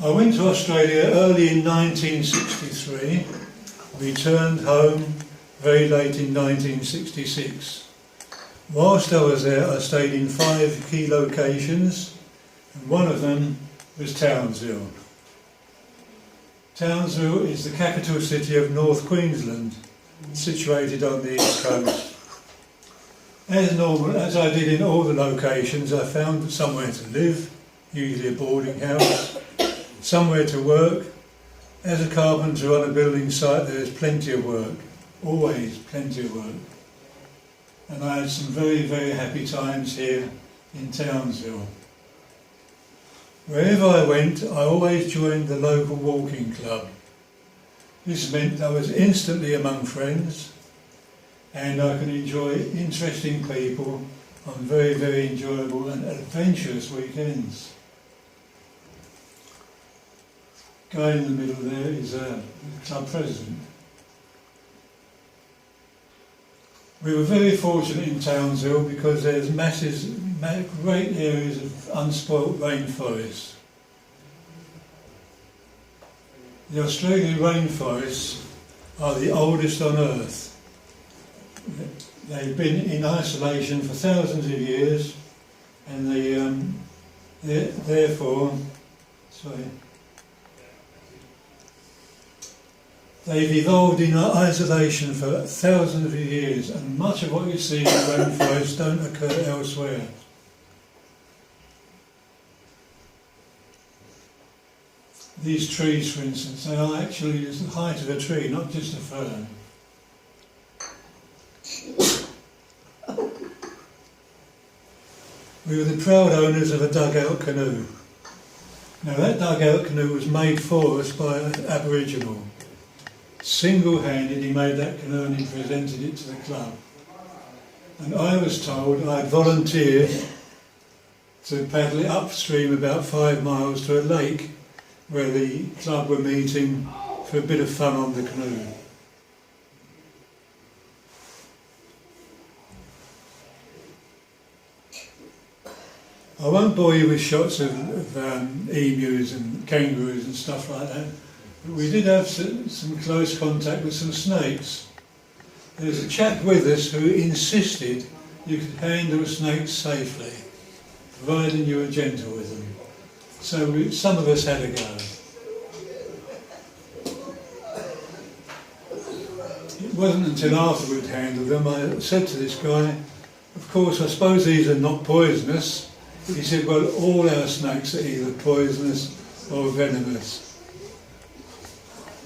I went to Australia early in 1963, returned home very late in 1966. Whilst I was there, I stayed in 5 key locations, and one of them was Townsville. Townsville is the capital city of North Queensland, situated on the east coast. As normal, as I did in all the locations, I found somewhere to live, usually a boarding house, somewhere to work. As a carpenter on a building site, there is plenty of work, always plenty of work. And I had some very, very happy times here in Townsville. Wherever I went, I always joined the local walking club. This meant I was instantly among friends, and I could enjoy interesting people on very, very enjoyable and adventurous weekends. Guy in the middle there is the club president. We were very fortunate in Townsville because there's great areas of unspoilt rainforest. The Australian rainforests are the oldest on Earth. They've been in isolation for thousands of years, and they've evolved in isolation for thousands of years, and much of what you see in rainforests don't occur elsewhere. These trees, for instance, they are actually the height of a tree, not just a fern. We were the proud owners of a dugout canoe. Now that dugout canoe was made for us by an Aboriginal. Single-handed he made that canoe and he presented it to the club. And I was told I'd volunteer to paddle it upstream about 5 miles to a lake where the club were meeting for a bit of fun on the canoe. I won't bore you with shots of emus and kangaroos and stuff like that, but we did have some close contact with some snakes. There's a chap with us who insisted you could handle a snake safely, providing you were gentle with them. So some of us had a go. It wasn't until after we'd handled them I said to this guy, of course I suppose these are not poisonous. He said, well, all our snakes are either poisonous or venomous.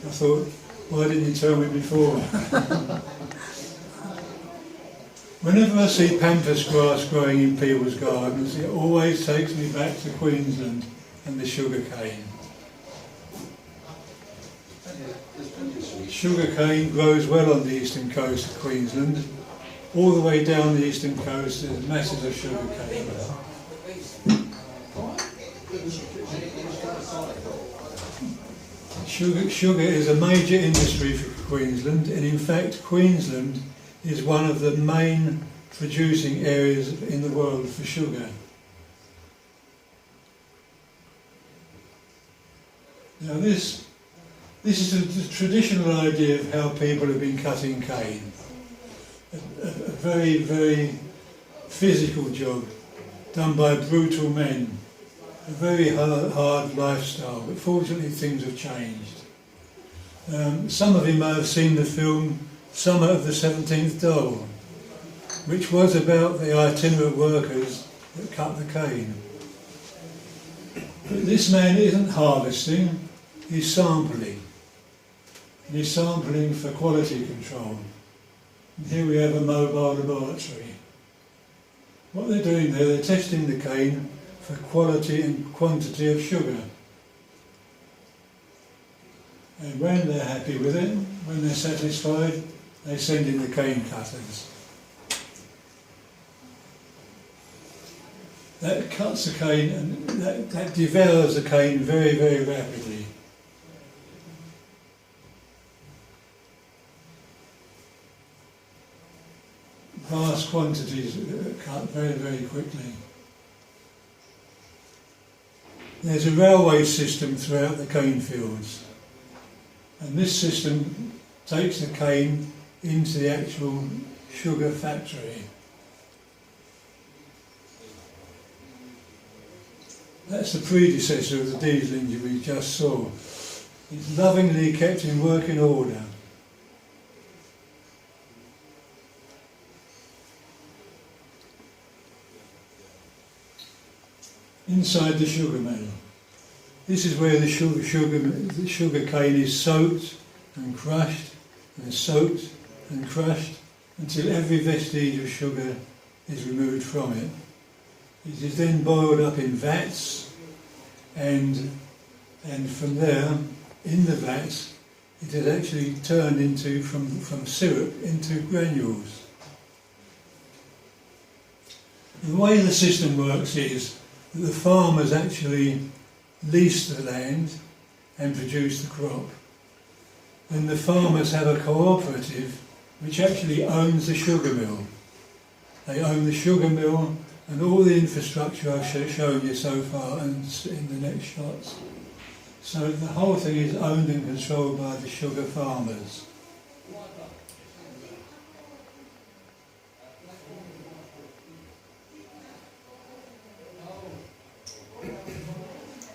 I thought, why didn't you tell me before? Whenever I see pampas grass growing in people's gardens, it always takes me back to Queensland and the sugar cane. Sugar cane grows well on the eastern coast of Queensland. All the way down the eastern coast there's masses of sugar cane. Sugar is a major industry for Queensland, and in fact Queensland is one of the main producing areas in the world for sugar. Now this is the traditional idea of how people have been cutting cane. A very, very physical job done by brutal men. A very hard lifestyle, but fortunately things have changed. Some of you may have seen the film Summer of the 17th Doll, which was about the itinerant workers that cut the cane. But this man isn't harvesting, he's sampling. And he's sampling for quality control. And here we have a mobile laboratory. What they're doing there, they're testing the cane for quality and quantity of sugar. And when they're happy with it, when they're satisfied, they send in the cane cutters. That cuts the cane and that devours the cane very, very rapidly. Vast quantities cut very, very quickly. There's a railway system throughout the cane fields, and this system takes the cane into the actual sugar factory. That's the predecessor of the diesel engine we just saw. It's lovingly kept in working order. Inside the sugar mill. This is where the sugar cane is soaked and crushed and soaked and crushed until every vestige of sugar is removed from it. It is then boiled up in vats, and from there, in the vats, it is actually turned into from syrup into granules. The way the system works is that the farmers actually lease the land and produce the crop. Then the farmers have a cooperative which actually owns the sugar mill. They own the sugar mill and all the infrastructure I've shown you so far and in the next shots. So the whole thing is owned and controlled by the sugar farmers.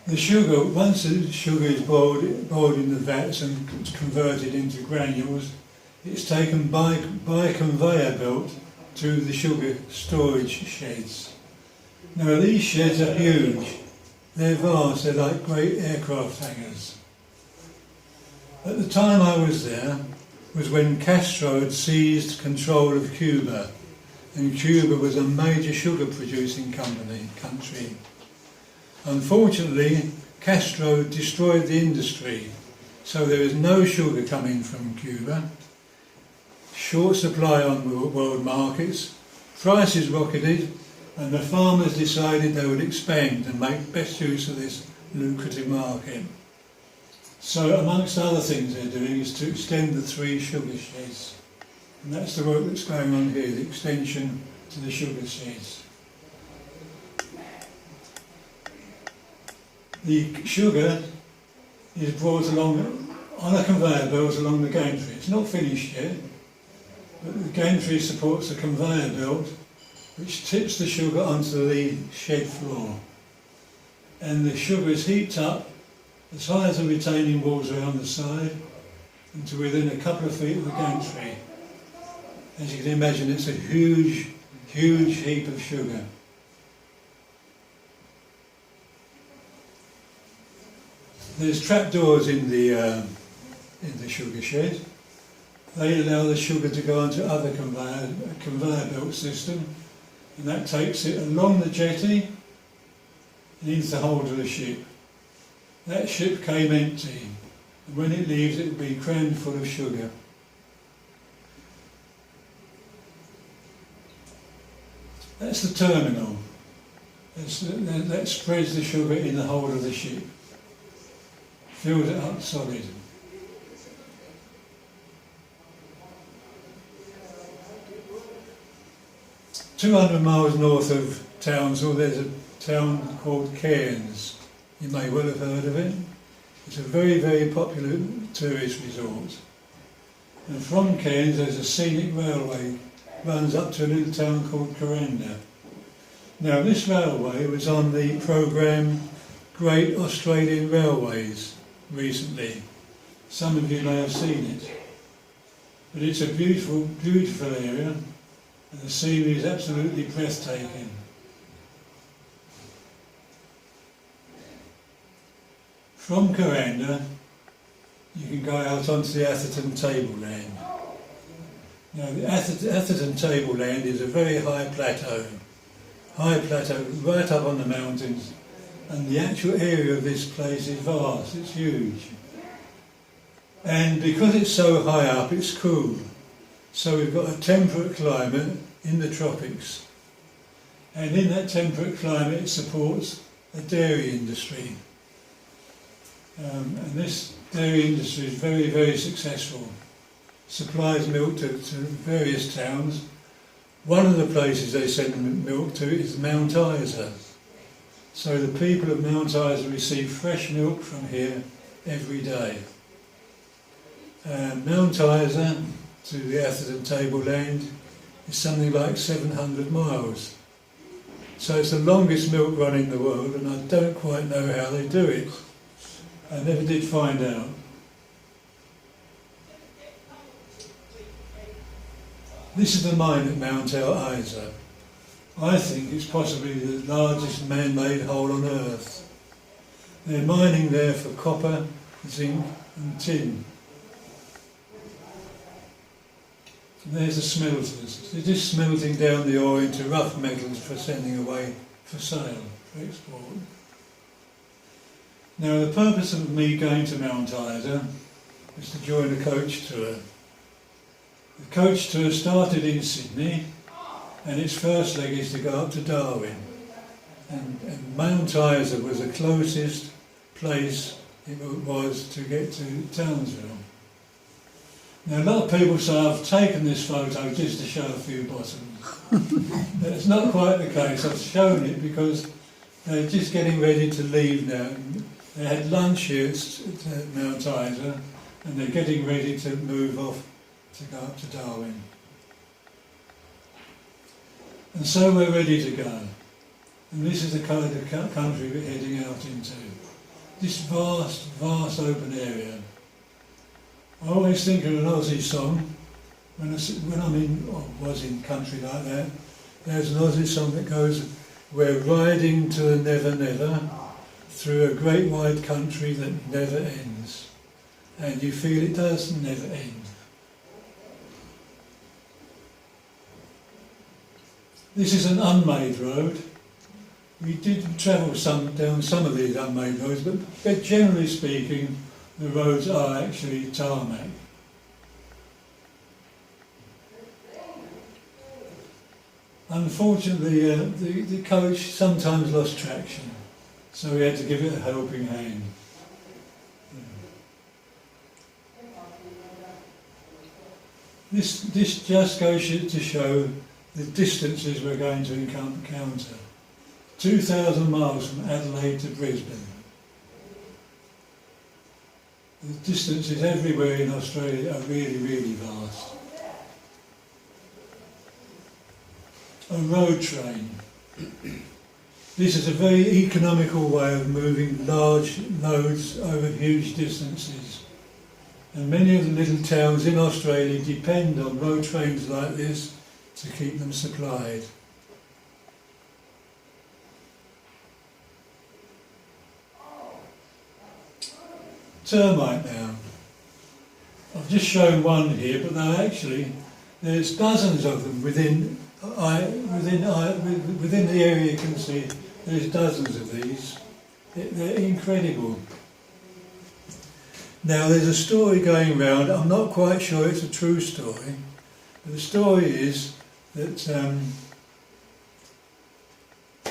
The sugar, once the sugar is boiled in the vats and converted into granules, it's taken by conveyor belt to the sugar storage sheds. Now these sheds are huge. They're vast, they're like great aircraft hangars. At the time I was there was when Castro had seized control of Cuba, and Cuba was a major sugar producing country. Unfortunately, Castro destroyed the industry, so there is no sugar coming from Cuba. Short supply on world markets, prices rocketed, and the farmers decided they would expand and make best use of this lucrative market. So amongst other things they're doing is to extend the 3 sugar sheds. And that's the work that's going on here, the extension to the sugar sheds. The sugar is brought along on a conveyor belt along the gantry. It's not finished yet, but the gantry supports a conveyor belt which tips the sugar onto the shed floor. And the sugar is heaped up as high as the retaining walls around the side and to within a couple of feet of the gantry. As you can imagine, it's a huge, huge heap of sugar. There's trapdoors in the sugar shed. They allow the sugar to go onto other conveyor belt system, and that takes it along the jetty and into the hold of the ship. That ship came empty, and when it leaves it will be crammed full of sugar. That's the terminal. That spreads the sugar in the hold of the ship. Fills it up solid. "200 miles north of Townsville there's a town called Cairns. You may well have heard of it. It's a very, very popular tourist resort. And from Cairns there's a scenic railway runs up to a little town called Kuranda. Now this railway was on the programme Great Australian Railways recently. Some of you may have seen it. But it's a beautiful, beautiful area, and the scenery is absolutely breathtaking. From Kuranda, you can go out onto the Atherton tableland. Now the Atherton tableland is a very high plateau right up on the mountains, and the actual area of this place is vast, it's huge. And because it's so high up, it's cool. So we've got a temperate climate in the tropics. And in that temperate climate it supports a dairy industry. And this dairy industry is very, very successful. Supplies milk to various towns. One of the places they send milk to is Mount Isa. So the people of Mount Isa receive fresh milk from here every day. Mount Isa to the Atherton tableland is something like 700 miles. So it's the longest milk run in the world, and I don't quite know how they do it. I never did find out. This is the mine at Mount Isa. I think it's possibly the largest man-made hole on Earth. They're mining there for copper, zinc and tin. And there's the smelters. They're just smelting down the ore into rough metals for sending away for sale, for export. Now the purpose of me going to Mount Isa is to join a coach tour. The coach tour started in Sydney, and its first leg is to go up to Darwin. And Mount Isa was the closest place it was to get to Townsville. Now a lot of people say I've taken this photo just to show a few bottoms. It's not quite the case. I've shown it because they're just getting ready to leave now. They had lunch here at Mount Isa, and they're getting ready to move off to go up to Darwin. And so we're ready to go. And this is the kind of country we're heading out into. This vast, vast open area. I always think of an Aussie song when I was in country like that. There's an Aussie song that goes, "We're riding to the never never, through a great wide country that never ends." And you feel it does never end. This is an unmade road. We did travel down some of these unmade roads, but generally speaking, the roads are actually tarmac. Unfortunately, the coach sometimes lost traction, so we had to give it a helping hand. This just goes to show the distances we're going to encounter. 2,000 miles from Adelaide to Brisbane. The distances everywhere in Australia are really, really vast. A road train. This is a very economical way of moving large loads over huge distances. And many of the little towns in Australia depend on road trains like this to keep them supplied. Termite now. I've just shown one here, but there's dozens of them within the area. You can see there's dozens of these. They're incredible. Now there's a story going round. I'm not quite sure it's a true story, but the story is that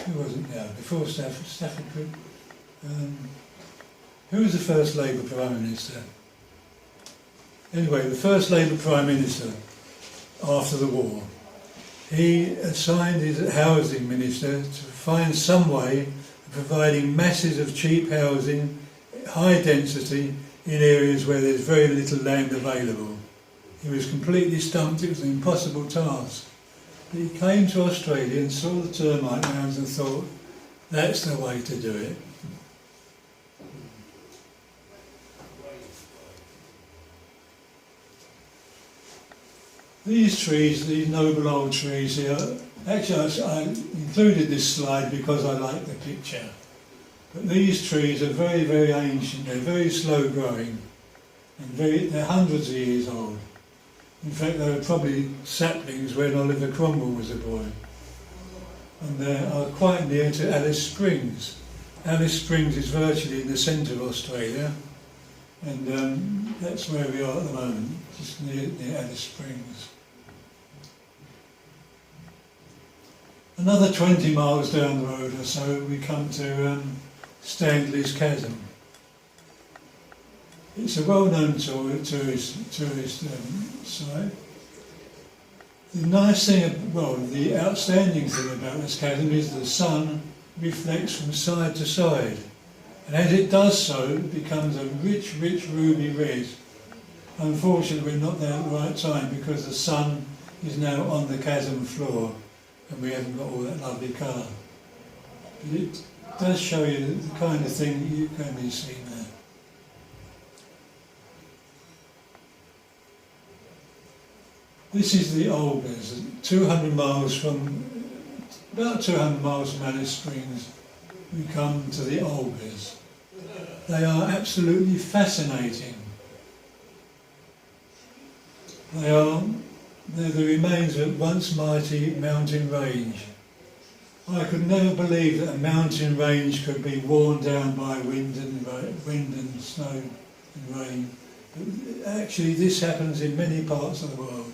who was it now? Before Stafford. Who was the first Labour Prime Minister? Anyway, the first Labour Prime Minister after the war, he assigned his housing minister to find some way of providing masses of cheap housing, high density, in areas where there's very little land available. He was completely stumped. It was an impossible task. But he came to Australia and saw the termite mounds and thought, that's the way to do it. These trees, these noble old trees here, actually I included this slide because I like the picture. But these trees are very, very ancient, they're very slow growing, and they're hundreds of years old. In fact, they were probably saplings when Oliver Cromwell was a boy. And they are quite near to Alice Springs. Alice Springs is virtually in the centre of Australia, and that's where we are at the moment, just near Alice Springs. Another 20 miles down the road or so, we come to Stanley's Chasm. It's a well-known tourist site. The nice thing, the outstanding thing about this chasm is the sun reflects from side to side. And as it does so, it becomes a rich, rich ruby red. Unfortunately, we're not there at the right time because the sun is now on the chasm floor and we haven't got all that lovely colour. But it does show you the kind of thing that you can be seeing there. This is the Olgas, about 200 miles from Alice Springs. We come to the Olgas. They are absolutely fascinating. They're the remains of a once mighty mountain range. I could never believe that a mountain range could be worn down by wind and snow and rain. But actually this happens in many parts of the world.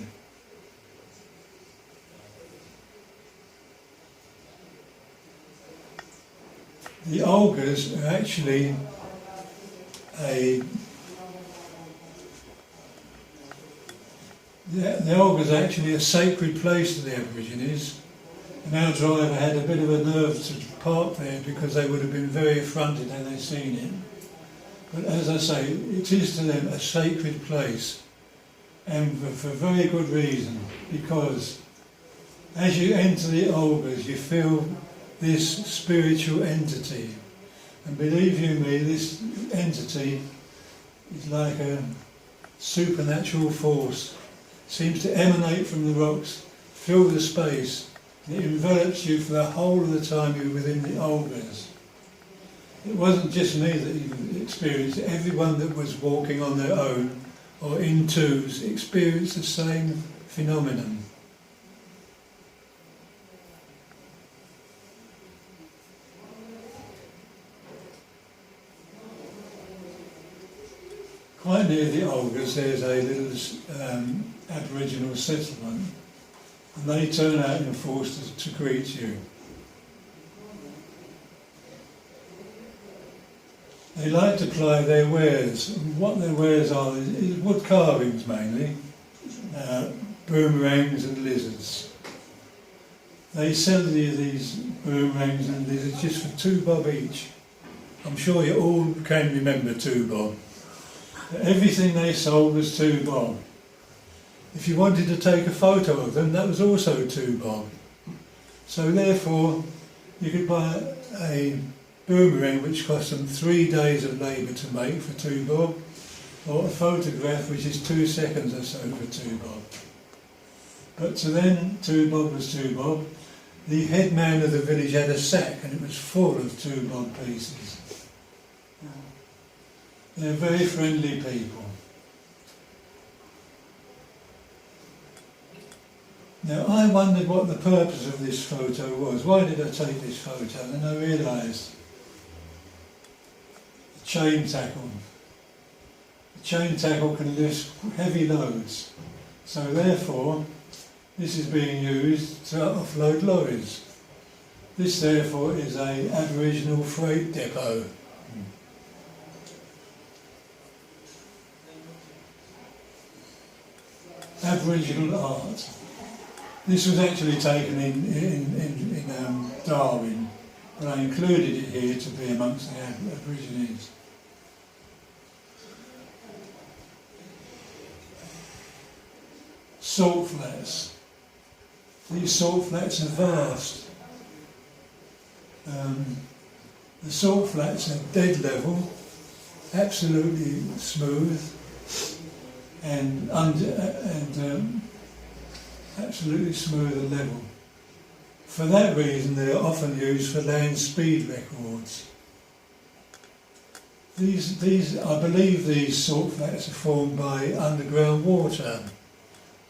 The Olgas are actually the Olga is actually a sacred place to the Aborigines, and our driver had a bit of a nerve to park there because they would have been very affronted had they seen it. But as I say, it is to them a sacred place, and for very good reason, because as you enter the Olgas you feel this spiritual entity, and believe you me, this entity is like a supernatural force. Seems to emanate from the rocks, fill the space, and it envelops you for the whole of the time you're within the Olgas. It wasn't just me that even experienced it. Everyone that was walking on their own or in twos experienced the same phenomenon. Quite near the Olgas there's a little Aboriginal settlement, and they turn out in force to greet you. They like to ply their wares, and what their wares are is wood carvings mainly, boomerangs and lizards. They sell you these boomerangs and lizards just for $2 each. I'm sure you all can remember $2. Everything they sold was $2. If you wanted to take a photo of them, that was also $2. So therefore, you could buy a boomerang which cost them 3 days of labour to make for $2, or a photograph which is 2 seconds or so for $2. But to them, $2 was $2. The head man of the village had a sack and it was full of $2 pieces. They're very friendly people. Now I wondered what the purpose of this photo was. Why did I take this photo? And I realised the chain tackle. The chain tackle can lift heavy loads. So therefore, this is being used to offload lorries. This therefore is an Aboriginal freight depot. Aboriginal art. This was actually taken in Darwin, but I included it here to be amongst the Aborigines. Salt flats. These salt flats are vast. The salt flats are dead level, absolutely smooth, and absolutely smooth and level. For that reason, they are often used for land speed records. I believe these salt flats are formed by underground water.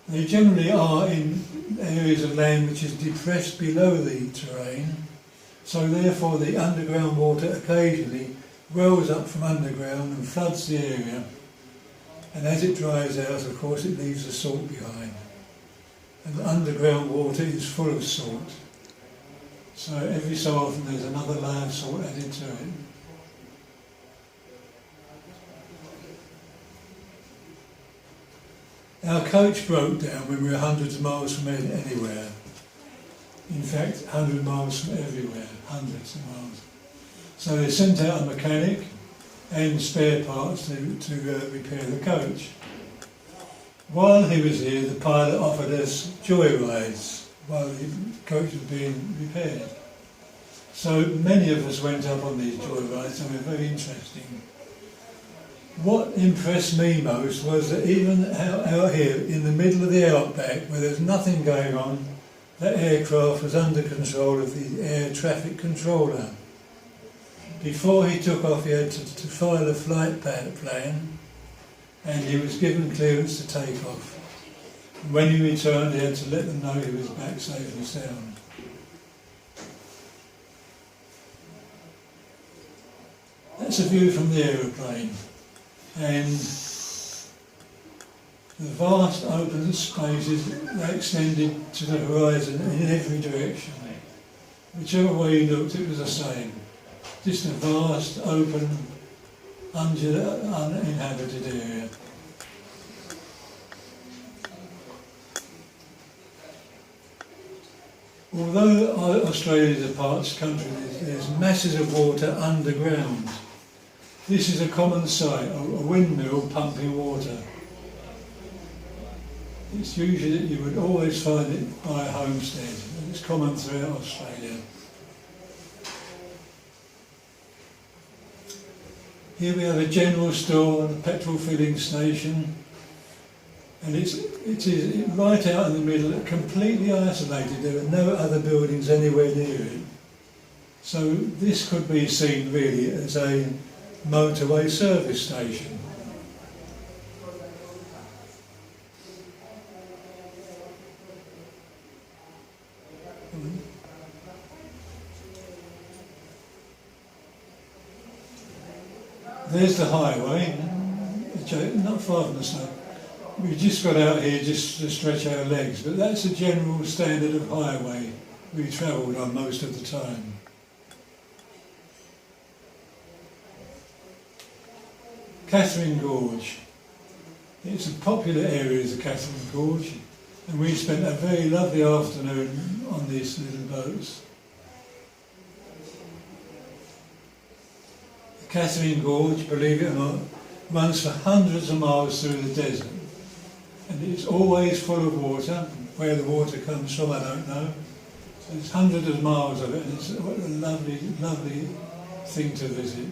They generally are in areas of land which is depressed below the terrain, so therefore the underground water occasionally wells up from underground and floods the area, and as it dries out, of course, it leaves the salt behind. And the underground water is full of salt. So every so often there's another layer of salt added to it. Our coach broke down when we were hundreds of miles from anywhere. In fact, 100 miles from everywhere, hundreds of miles. So they sent out a mechanic and spare parts to repair the coach. While he was here, the pilot offered us joyrides while the coach was being repaired. So many of us went up on these joyrides and they were very interesting. What impressed me most was that even out here in the middle of the outback, where there's nothing going on, that aircraft was under control of the air traffic controller. Before he took off, he had to file a flight plan, and he was given clearance to take off. When he returned, he had to let them know he was back safe and sound. That's a view from the aeroplane, and the vast open spaces that extended to the horizon in every direction. Whichever way you looked, it was the same. Just a vast, open, uninhabited area. Although Australia is a parched country, there's masses of water underground. This is a common sight, a windmill pumping water. It's usually, you would always find it by a homestead, and it's common throughout Australia. Here we have a general store and a petrol filling station, and it is right out in the middle, completely isolated. There are no other buildings anywhere near it. So this could be seen really as a motorway service station. There's the highway, not far from the snow. We just got out here just to stretch our legs, but that's a general standard of highway we travelled on most of the time. Catherine Gorge. It's a popular area, the Catherine Gorge, and we spent a very lovely afternoon on these little boats. The Catherine Gorge, believe it or not, runs for hundreds of miles through the desert, and it's always full of water. Where the water comes from, I don't know. So it's hundreds of miles of it, and it's what a lovely, lovely thing to visit.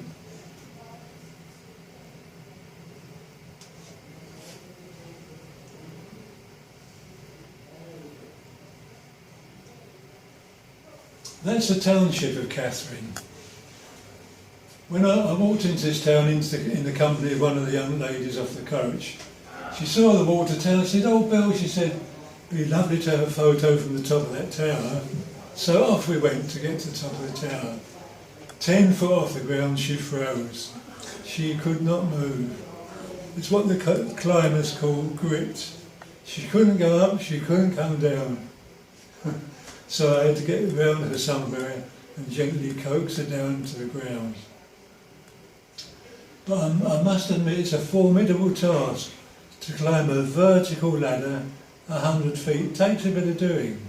That's the township of Catherine. When I walked into this town in the company of one of the young ladies off the coach, she saw the water tower. She said, "Oh, Bill," she said, "it'd be lovely to have a photo from the top of that tower." So off we went to get to the top of the tower. 10 foot off the ground she froze. She could not move. It's what the climbers call grit. She couldn't go up, she couldn't come down. So I had to get round her somewhere and gently coax her down to the ground. But I must admit it's a formidable task to climb a vertical ladder 100 feet. It takes a bit of doing.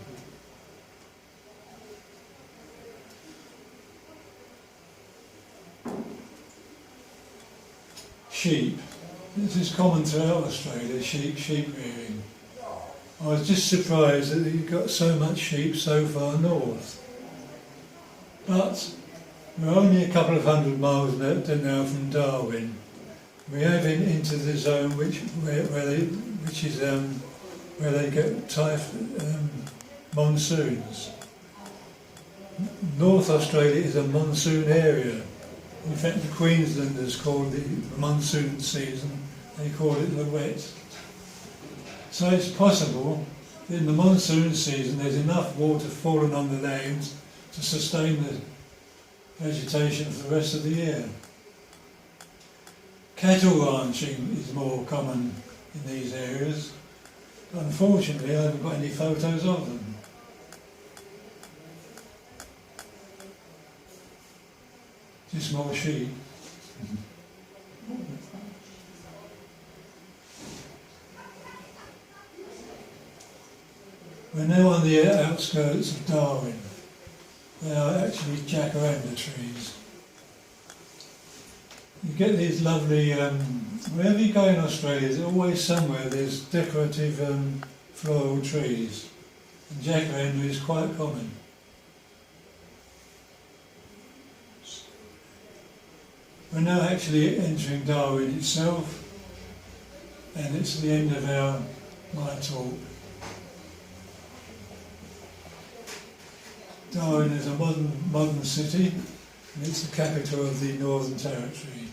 Sheep. This is common throughout Australia, sheep rearing. I was just surprised that you've got so much sheep so far north. But we're only a couple of hundred miles now from Darwin. We have into the zone where they get monsoons. North Australia is a monsoon area. In fact, the Queenslanders call the monsoon season, they call it the wet. So it's possible that in the monsoon season there's enough water falling on the land to sustain the vegetation for the rest of the year. Cattle ranching is more common in these areas, but unfortunately I haven't got any photos of them. Just more sheep. We're now on the outskirts of Darwin. They are actually jacaranda trees. You get these lovely, wherever you go in Australia, there's always somewhere there's decorative floral trees. And jacaranda is quite common. We're now actually entering Darwin itself, and it's the end of my talk. Darwin is a modern city, and it's the capital of the Northern Territory.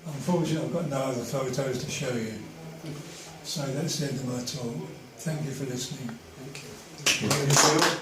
Unfortunately, I've got no other photos to show you. So that's the end of my talk. Thank you for listening. Thank you.